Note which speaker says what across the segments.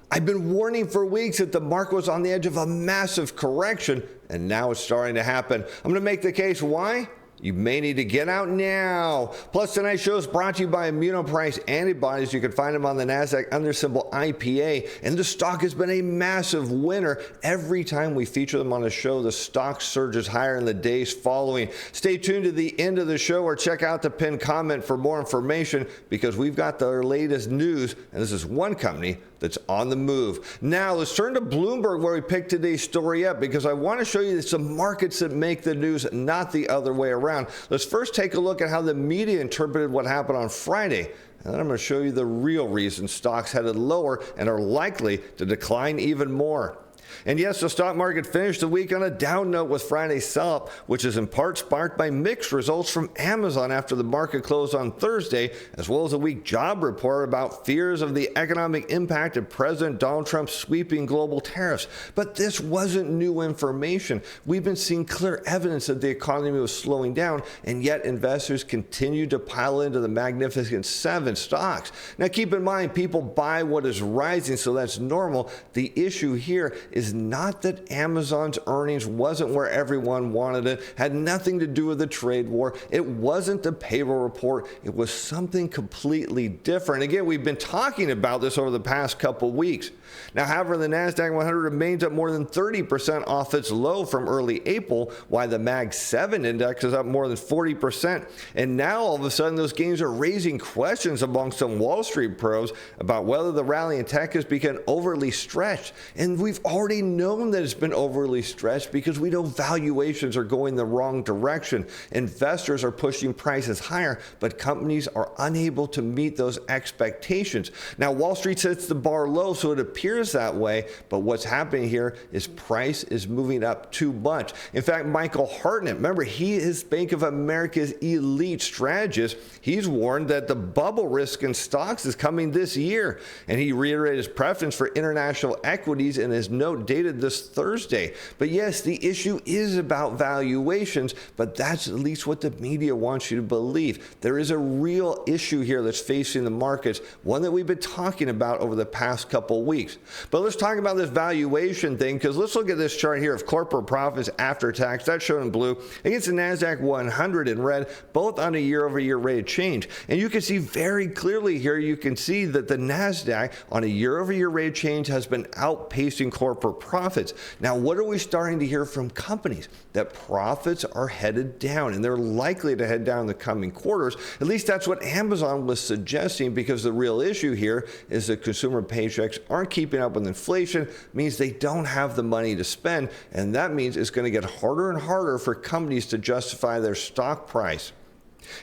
Speaker 1: I've been warning for weeks that the market was on the edge of a massive correction, and now it's starting to happen. I'm going to make the case why. You may need to get out now. Plus, tonight's show is brought to you by Immunoprice Antibodies. You can find them on the NASDAQ under symbol IPA. And the stock has been a massive winner. Every time we feature them on the show, the stock surges higher in the days following. Stay tuned to the end of the show or check out the pinned comment for more information because we've got their latest news. And this is one company that's on the move. Now, let's turn to Bloomberg where we picked today's story up because I want to show you some markets that make the news, not the other way around. Let's first take a look at how the media interpreted what happened on Friday. And then I'm going to show you the real reason stocks headed lower and are likely to decline even more. And yes, the stock market finished the week on a down note with Friday's sell-up, which is in part sparked by mixed results from Amazon after the market closed on Thursday, as well as a weak job report about fears of the economic impact of President Donald Trump's sweeping global tariffs. But this wasn't new information. We've been seeing clear evidence that the economy was slowing down, and yet investors continued to pile into the Magnificent Seven stocks. Now keep in mind, people buy what is rising, so that's normal. The issue here is not that Amazon's earnings wasn't where everyone wanted it, had nothing to do with the trade war. It wasn't the payroll report. It was something completely different. Again, we've been talking about this over the past couple weeks. Now, however, the NASDAQ 100 remains up more than 30% off its low from early April, while the Mag 7 index is up more than 40%. And now, all of a sudden, those gains are raising questions among some Wall Street pros about whether the rally in tech has become overly stretched. And we've already known that it's been overly stretched because we know valuations are going the wrong direction. Investors are pushing prices higher, but companies are unable to meet those expectations. Now, Wall Street sets the bar low, so it appears that way, but what's happening here is price is moving up too much. In fact, Michael Hartnett, remember, he is Bank of America's elite strategist. He's warned that the bubble risk in stocks is coming this year, and he reiterated his preference for international equities in his note dated this Thursday. But yes, the issue is about valuations, but that's at least what the media wants you to believe. There is a real issue here that's facing the markets, one that we've been talking about over the past couple weeks. But let's talk about this valuation thing, because let's look at this chart here of corporate profits after tax. That's shown in blue against the NASDAQ 100 in red, both on a year-over-year rate of change. And you can see very clearly here, you can see that the NASDAQ on a year-over-year rate of change has been outpacing corporate profits. Now, what are we starting to hear from companies? That profits are headed down, and they're likely to head down in the coming quarters. At least that's what Amazon was suggesting, because the real issue here is that consumer paychecks aren't keeping up with inflation, means they don't have the money to spend, and that means it's going to get harder and harder for companies to justify their stock price.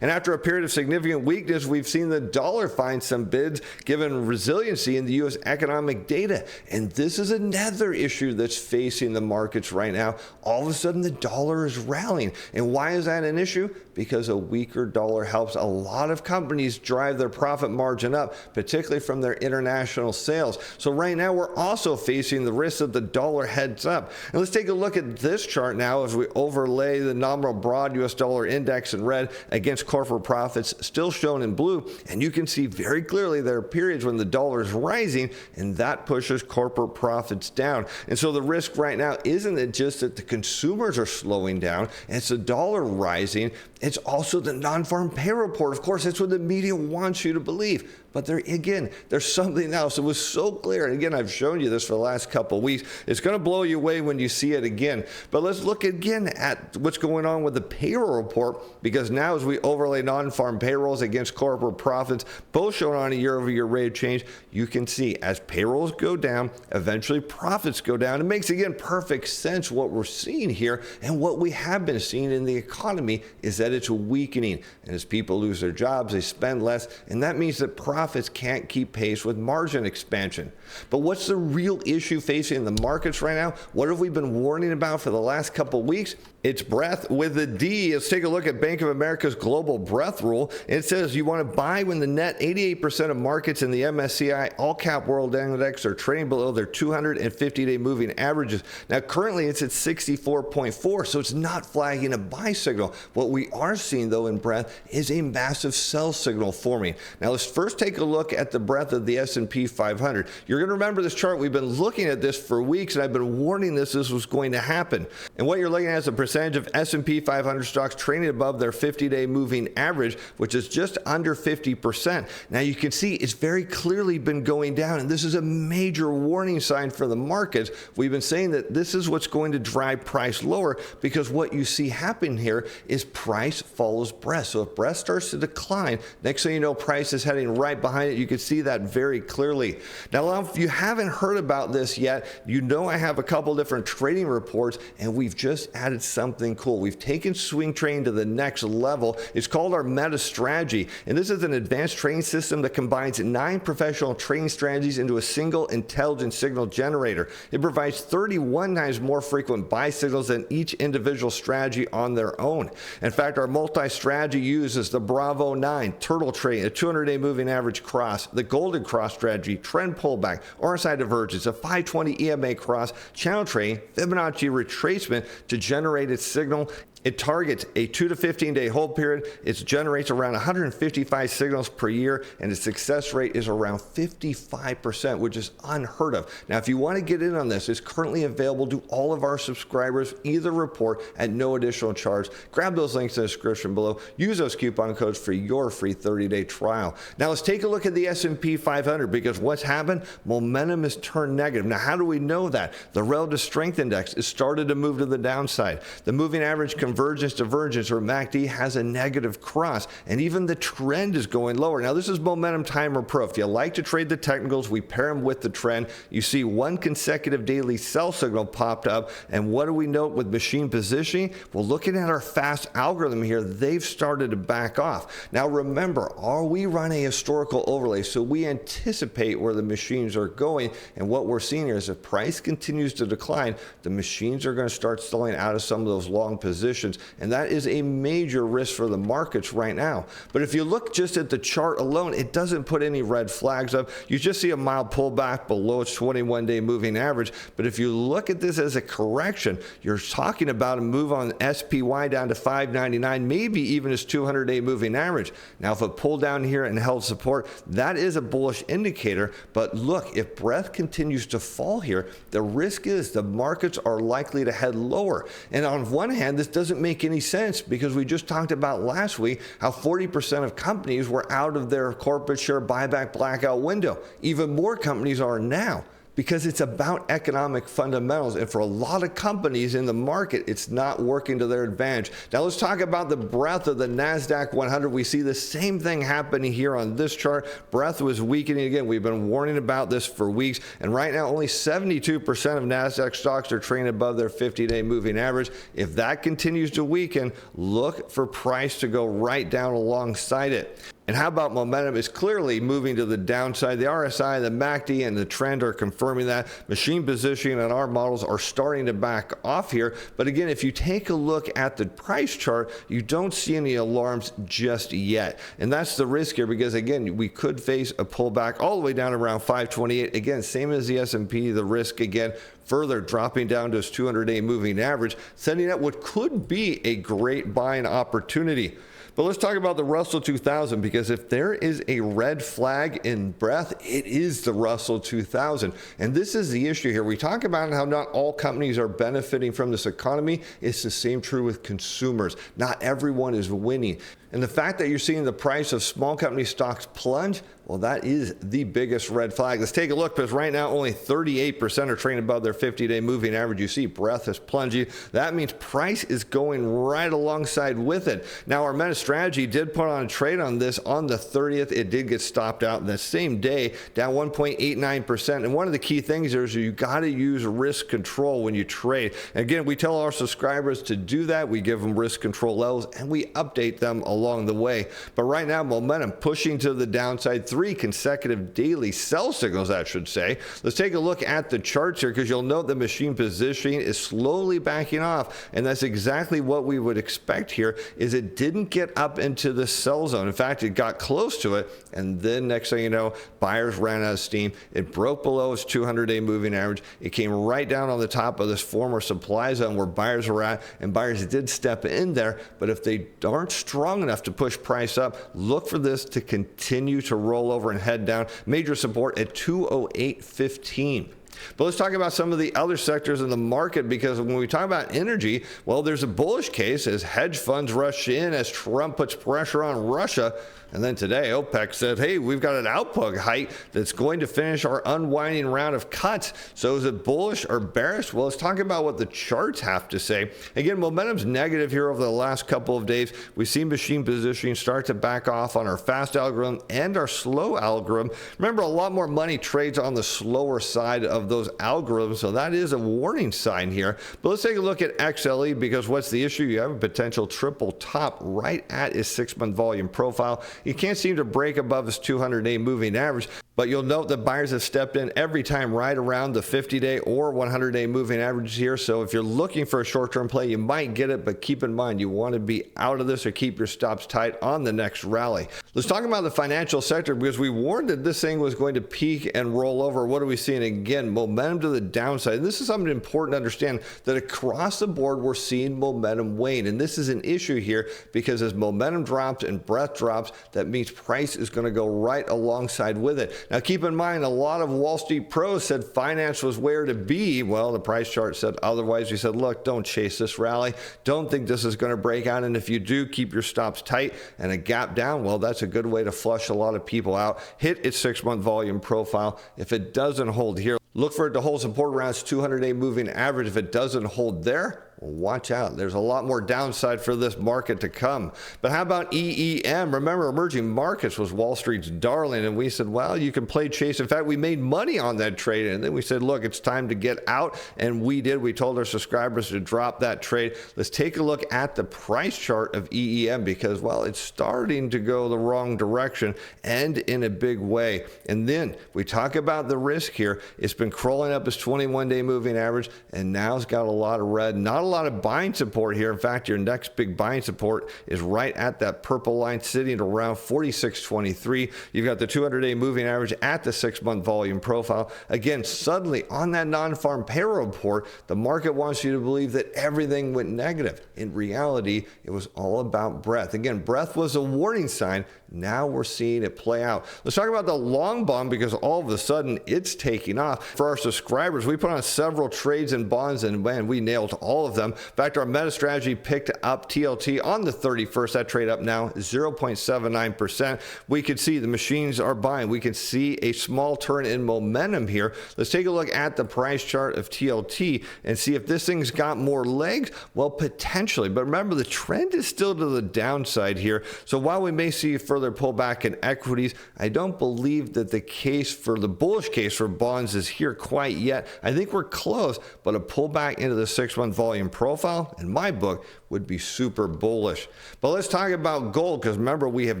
Speaker 1: And after a period of significant weakness, we've seen the dollar find some bids given resiliency in the U.S. economic data. And this is another issue that's facing the markets right now. All of a sudden, the dollar is rallying. And why is that an issue? Because a weaker dollar helps a lot of companies drive their profit margin up, particularly from their international sales. So right now, we're also facing the risk that the dollar heads up. And let's take a look at this chart now as we overlay the nominal broad U.S. dollar index in red against corporate profits, still shown in blue. And you can see very clearly there are periods when the dollar is rising, and that pushes corporate profits down. And so the risk right now isn't it just that the consumers are slowing down, and it's the dollar rising. It's also the non-farm payroll report. Of course, that's what the media wants you to believe. But there's something else. It was so clear. And again, I've shown you this for the last couple of weeks. It's going to blow you away when you see it again. But let's look again at what's going on with the payroll report, because now as we overlay non-farm payrolls against corporate profits, both shown on a year-over-year rate of change, you can see as payrolls go down, eventually profits go down. It makes, again, perfect sense what we're seeing here. And what we have been seeing in the economy is that it's weakening. And as people lose their jobs, they spend less. And that means that profits can't keep pace with margin expansion. But what's the real issue facing the markets right now? What have we been warning about for the last couple of weeks? It's breadth with a D. Let's take a look at Bank of America's global breadth rule. It says you want to buy when the net 88% of markets in the MSCI All Cap World Index are trading below their 250-day moving averages. Now, currently it's at 64.4, so it's not flagging a buy signal. What we are seeing, though, in breadth is a massive sell signal forming. Now, let's first take a look at the breadth of the S&P 500. You're going to remember this chart. We've been looking at this for weeks, and I've been warning this was going to happen. And what you're looking at is a percentage of S&P 500 stocks trading above their 50-day moving average, which is just under 50%. Now you can see it's very clearly been going down, and this is a major warning sign for the markets. We've been saying that this is what's going to drive price lower, because what you see happen here is price follows breadth. So if breadth starts to decline, next thing you know, price is heading right behind it. You can see that very clearly. Now, if you haven't heard about this yet, you know I have a couple different trading reports, and we've just added something cool. We've taken swing trading to the next level. It's called our Metre strategy, and this is an advanced trading system that combines 9 professional trading strategies into a single intelligent signal generator. It provides 31 times more frequent buy signals than each individual strategy on their own. In fact, our multi-strategy uses the Bravo 9, turtle trading, a 200-day moving average cross, the golden cross strategy, trend pullback, RSI divergence, a 520 EMA cross, channel trading, Fibonacci retracement to generate its signal. It targets a 2 to 15-day hold period. It generates around 155 signals per year, and its success rate is around 55%, which is unheard of. Now, if you want to get in on this, it's currently available to all of our subscribers, either report at no additional charge. Grab those links in the description below. Use those coupon codes for your free 30-day trial. Now, let's take a look at the S&P 500, because what's happened? Momentum has turned negative. Now, how do we know that? The relative strength index has started to move to the downside. The moving average convergence divergence, or MACD, has a negative cross, and even the trend is going lower. Now, this is momentum timer pro. If you like to trade the technicals, we pair them with the trend. You see one consecutive daily sell signal popped up, and what do we note with machine positioning? Well, looking at our fast algorithm here, they've started to back off. Now, remember, we run a historical overlay, so we anticipate where the machines are going, and what we're seeing here is if price continues to decline, the machines are going to start selling out of some of those long positions, and that is a major risk for the markets right now. But if you look just at the chart alone, it doesn't put any red flags up. You just see a mild pullback below its 21-day moving average. But if you look at this as a correction, you're talking about a move on SPY down to 599, maybe even its 200-day moving average. Now, if it pulled down here and held support, that is a bullish indicator. But look, if breadth continues to fall here, the risk is the markets are likely to head lower. And on one hand, this doesn't make any sense, because we just talked about last week how 40% of companies were out of their corporate share buyback blackout window. Even more companies are now, because it's about economic fundamentals, and for a lot of companies in the market, it's not working to their advantage. Now, let's talk about the breadth of the NASDAQ 100. We see the same thing happening here on this chart. Breadth was weakening again. We've been warning about this for weeks, and right now only 72% of NASDAQ stocks are trading above their 50-day moving average. If that continues to weaken, look for price to go right down alongside it. And how about momentum? Is clearly moving to the downside. The RSI, the MACD, and the trend are confirming that. Machine positioning on our models are starting to back off here. But again, if you take a look at the price chart, you don't see any alarms just yet. And that's the risk here, because again, we could face a pullback all the way down around 528. Again, same as the S&P, the risk again further dropping down to its 200-day moving average, setting up what could be a great buying opportunity. But let's talk about the Russell 2000, because if there is a red flag in breadth, it is the Russell 2000. And this is the issue here. We talk about how not all companies are benefiting from this economy. It's the same true with consumers. Not everyone is winning. And the fact that you're seeing the price of small company stocks plunge, well, that is the biggest red flag. Let's take a look, because right now only 38% are trading above their 50-day moving average. You see breadth is plunging. That means price is going right alongside with it. Now, our Metre strategy did put on a trade on this on the 30th. It did get stopped out the same day, down 1.89%. And one of the key things there is you got to use risk control when you trade. And again, we tell our subscribers to do that. We give them risk control levels, and we update them along along the way. But right now, momentum pushing to the downside, 3 consecutive daily sell signals, I should say. Let's take a look at the charts here, because you'll note the machine positioning is slowly backing off, and that's exactly what we would expect here. Is it didn't get up into the sell zone. In fact, it got close to it, and then next thing you know, buyers ran out of steam. It broke below its 200-day moving average. It came right down on the top of this former supply zone where buyers were at, and buyers did step in there. But if they aren't strong enough to push price up, look for this to continue to roll over and head down. Major support at 208.15. But let's talk about some of the other sectors in the market, because when we talk about energy, well, there's a bullish case as hedge funds rush in as Trump puts pressure on Russia. And then today, OPEC said, hey, we've got an output hike that's going to finish our unwinding round of cuts. So is it bullish or bearish? Well, let's talk about what the charts have to say. Again, momentum's negative here over the last couple of days. We've seen machine positioning start to back off on our fast algorithm and our slow algorithm. Remember, a lot more money trades on the slower side of those algorithms, so that is a warning sign here. But let's take a look at XLE, because what's the issue? You have a potential triple top right at its 6-month volume profile. You can't seem to break above its 200-day moving average, but you'll note that buyers have stepped in every time right around the 50-day or 100-day moving averages here. So if you're looking for a short-term play, you might get it, but keep in mind you want to be out of this or keep your stops tight on the next rally. Let's talk about the financial sector, because we warned that this thing was going to peak and roll over. What are we seeing again? Momentum to the downside. And this is something important to understand, that across the board we're seeing momentum wane, and this is an issue here because as momentum drops and breadth drops, that means price is going to go right alongside with it. Now keep in mind, a lot of Wall Street pros said finance was where to be. Well, the price chart said otherwise. We said, look, don't chase this rally. Don't think this is going to break out, and if you do, keep your stops tight. And a gap down, well, that's a good way to flush a lot of people out. Hit its 6-month volume profile. If it doesn't hold here, look for it to hold support around its 200-day moving average. If it doesn't hold there, well, watch out. There's a lot more downside for this market to come. But how about EEM? Remember, emerging markets was Wall Street's darling, and we said, well, you can play chase. In fact, we made money on that trade, and then we said, look, it's time to get out, and we did. We told our subscribers to drop that trade. Let's take a look at the price chart of EEM, because, well, it's starting to go the wrong direction and in a big way. And then we talk about the risk here. It's been crawling up its 21-day moving average, and now it's got a lot of red. Not a lot of buying support here. In fact, your next big buying support is right at that purple line, sitting at around 46.23. You've got the 200-day moving average at the 6-month volume profile. Again, suddenly on that non-farm payroll report, the market wants you to believe that everything went negative. In reality, it was all about breadth. Again, breadth was a warning sign. Now we're seeing it play out. Let's talk about the long bond, because all of a sudden it's taking off. For our subscribers, we put on several trades and bonds, and man, we nailed all of them. In fact, our meta strategy picked up TLT on the 31st. That trade up now 0.79%. We could see the machines are buying. We can see a small turn in momentum here. Let's take a look at the price chart of TLT and see if this thing's got more legs. Well, potentially, but remember, the trend is still to the downside here. So while we may see further pullback in equities, I don't believe that the case for the bullish case for bonds is here quite yet. I think we're close, but a pullback into the 6-month volume profile, in my book, would be super bullish. But let's talk about gold, because remember, we have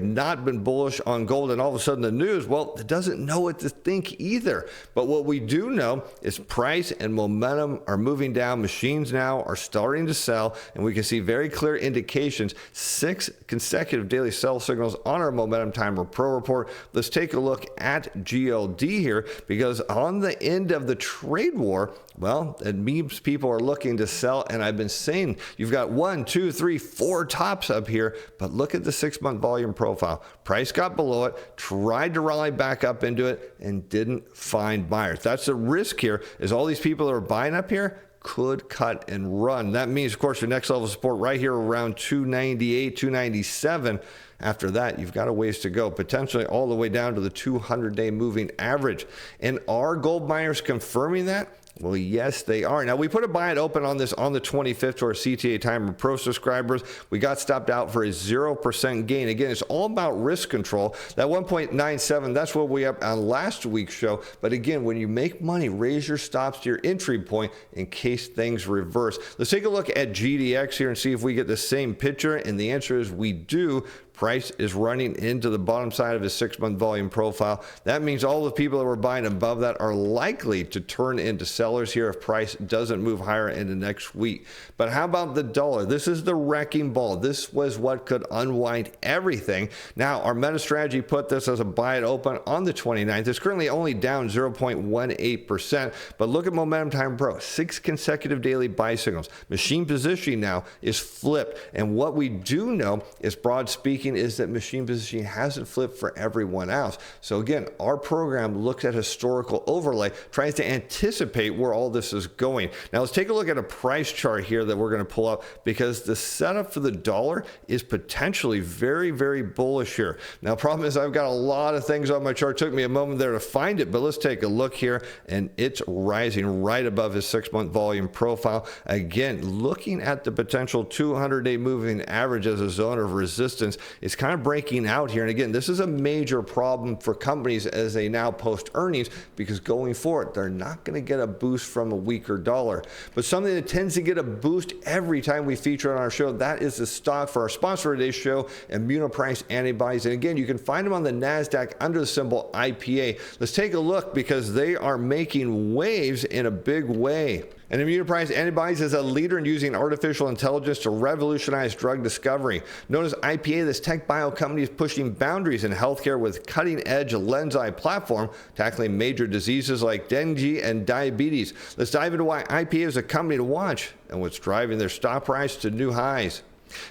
Speaker 1: not been bullish on gold, and all of a sudden the news, well, it doesn't know what to think either. But what we do know is price and momentum are moving down. Machines now are starting to sell, and we can see very clear indications, 6 consecutive daily sell signals on our momentum timer pro report. Let's take a look at GLD here, because on the end of the trade war, well, it means people are looking to sell, and I've been saying you've got 1, 2, 3, 4 tops up here, but look at the 6-month volume profile. Price got below it, tried to rally back up into it, and didn't find buyers. That's the risk here, is all these people that are buying up here could cut and run. That means, of course, your next level of support right here around 298, 297. After that, you've got a ways to go, potentially all the way down to the 200-day moving average. And are gold miners confirming that? Well, yes, they are. Now, we put a buy and open on this on the 25th to our CTA Timer Pro subscribers. We got stopped out for a 0% gain. Again, it's all about risk control. That 1.97, that's what we up on last week's show. But again, when you make money, raise your stops to your entry point in case things reverse. Let's take a look at GDX here and see if we get the same picture. And the answer is we do. Price is running into the bottom side of his 6-month volume profile. That means all the people that were buying above that are likely to turn into sellers here if price doesn't move higher into next week. But how about the dollar? This is the wrecking ball. This was what could unwind everything. Now, our meta strategy put this as a buy it open on the 29th. It's currently only down 0.18%, but look at Momentum Time Pro. 6 consecutive daily buy signals. Machine positioning now is flipped. And what we do know is, broad speaking, is that machine positioning hasn't flipped for everyone else. So again, our program looks at historical overlay, tries to anticipate where all this is going. Now let's take a look at a price chart here that we're going to pull up, because the setup for the dollar is potentially very, very bullish here. Now, problem is I've got a lot of things on my chart. It took me a moment there to find it, but let's take a look here, and it's rising right above his 6-month volume profile. Again, looking at the potential 200-day moving average as a zone of resistance. It's kind of breaking out here. And again, this is a major problem for companies as they now post earnings, because going forward, they're not going to get a boost from a weaker dollar. But something that tends to get a boost every time we feature on our show, that is the stock for our sponsor of today's show, immunopriced antibodies. And again, you can find them on the NASDAQ under the symbol IPA. Let's take a look, because they are making waves in a big way. And immunopriced antibodies is a leader in using artificial intelligence to revolutionize drug discovery. Known as IPA, this tech bio company is pushing boundaries in healthcare with cutting-edge LensEye platform, tackling major diseases like dengue and diabetes. Let's dive into why IPA is a company to watch and what's driving their stock price to new highs.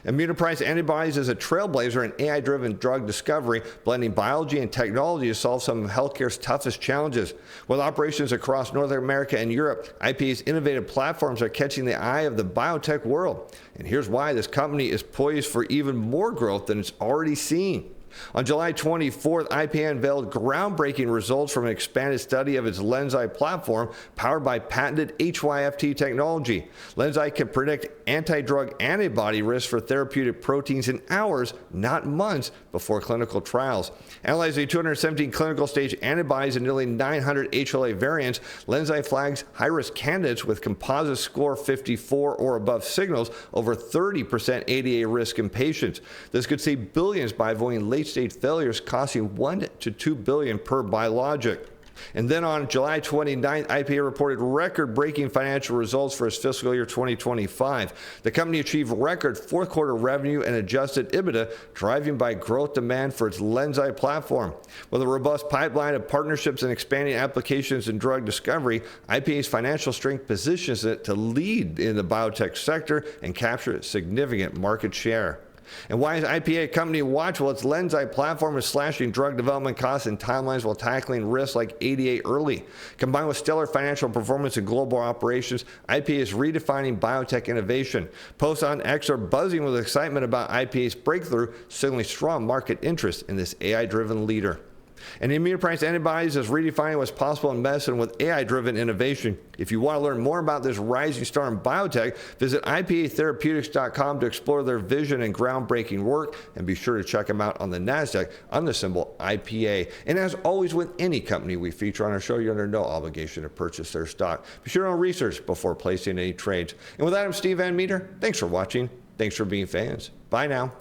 Speaker 1: Immunopriced Antibodies is a trailblazer in AI-driven drug discovery, blending biology and technology to solve some of healthcare's toughest challenges. With operations across North America and Europe, IPA's innovative platforms are catching the eye of the biotech world. And here's why this company is poised for even more growth than it's already seen. On July 24th, IPA unveiled groundbreaking results from an expanded study of its LensEye platform powered by patented HYFT technology. LensEye can predict anti-drug antibody risk for therapeutic proteins in hours, not months, before clinical trials. Analyzing 217 clinical stage antibodies and nearly 900 HLA variants, LensEye flags high-risk candidates with composite score 54 or above signals over 30% ADA risk in patients. This could save billions by avoiding late-stage failures costing $1 to $2 billion per biologic. And then on July 29th, IPA reported record-breaking financial results for its fiscal year 2025. The company achieved record fourth-quarter revenue and adjusted EBITDA, driving by growth demand for its LensEye platform. With a robust pipeline of partnerships and expanding applications in drug discovery, IPA's financial strength positions it to lead in the biotech sector and capture significant market share. And why is IPA a company to watch? Well, its LensEye platform is slashing drug development costs and timelines while tackling risks like ADA early. Combined with stellar financial performance and global operations, IPA is redefining biotech innovation. Posts on X are buzzing with excitement about IPA's breakthrough, signaling strong market interest in this AI-driven leader. And immunopriced antibodies is redefining what's possible in medicine with AI-driven innovation. If you want to learn more about this rising star in biotech, visit IPAtherapeutics.com to explore their vision and groundbreaking work, and be sure to check them out on the NASDAQ on the symbol IPA. And as always with any company we feature on our show, you're under no obligation to purchase their stock. Be sure to research before placing any trades. And with that, I'm Steve Van Metre. Thanks for watching. Thanks for being fans. Bye now.